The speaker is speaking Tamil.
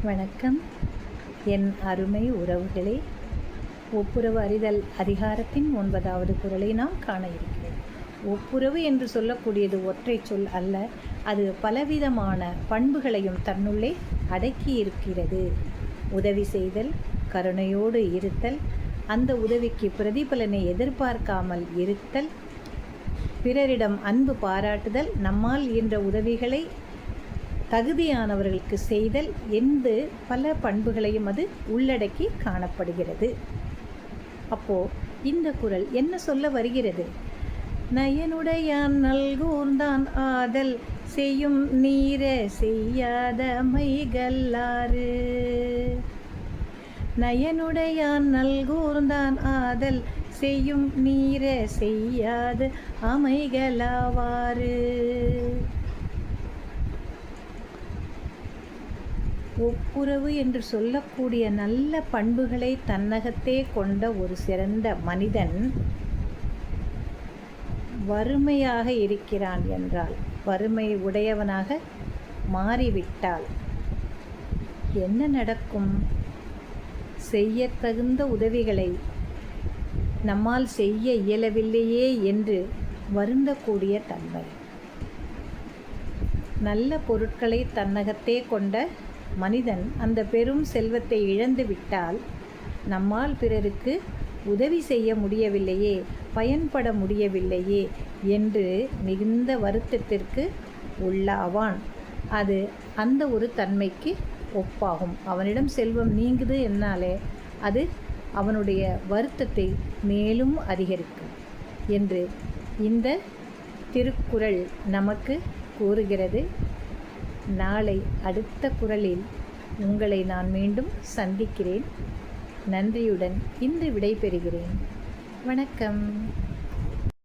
வணக்கம். என் அருமை உறவுகளே, ஒப்புரவு அறிதல் அதிகாரத்தின் 9வது குறளை நாம் காண இருக்கிறோம். ஒப்புரவு என்று சொல்லக்கூடியது ஒற்றை சொல் அல்ல, அது பலவிதமான பண்புகளையும் தன்னுள்ளே அடக்கியிருக்கிறது. உதவி செய்தல், கருணையோடு இருத்தல், அந்த உதவிக்கு பிரதிபலனை எதிர்பார்க்காமல் இருத்தல், பிறரிடம் அன்பு பாராட்டுதல், நம்மால் இயன்ற உதவிகளை தகுதியானவர்களுக்கு செய்தல் என்று பல பண்புகளையும் அது உள்ளடக்கி காணப்படுகிறது. அப்போ இந்த குறள் என்ன சொல்ல வருகிறது? நயனுடையான் நல்கூர்ந்தான் ஆதல் செய்யும் நீர செய்யாத மைகல்லாறு. நயனுடையான் நல்கூர்ந்தான் ஆதல் செய்யும் நீர செய்யாத அமைகளாவாறு. ஒப்புரவு என்று சொல்லக்கூடிய நல்ல பண்புகளை தன்னகத்தே கொண்ட ஒரு சிறந்த மனிதன் வறுமையாக இருக்கிறான் என்றால், வறுமை உடையவனாக மாறிவிட்டால் என்ன நடக்கும்? செய்யத்தகுந்த உதவிகளை நம்மால் செய்ய இயலவில்லையே என்று வருந்தக்கூடிய தன்மை. நல்ல பொருட்களை தன்னகத்தே கொண்ட மனிதன் அந்த பெரும் செல்வத்தை இழந்து விட்டால், நம்மால் பிறருக்கு உதவி செய்ய முடியவில்லையே, பயன்பட முடியவில்லையே என்று மிகுந்த வருத்தத்திற்கு உள்ளாவான். அது அந்த ஒரு தன்மைக்கு ஒப்பாகும். அவனிடம் செல்வம் நீங்குது என்னாலே அது அவனுடைய வருத்தத்தை மேலும் அதிகரிக்கும் என்று இந்த திருக்குறள் நமக்கு கூறுகிறது. நாளை அடுத்த குறளில் உங்களை நான் மீண்டும் சந்திக்கிறேன். நன்றியுடன் இன்று விடைபெறுகிறேன். வணக்கம்.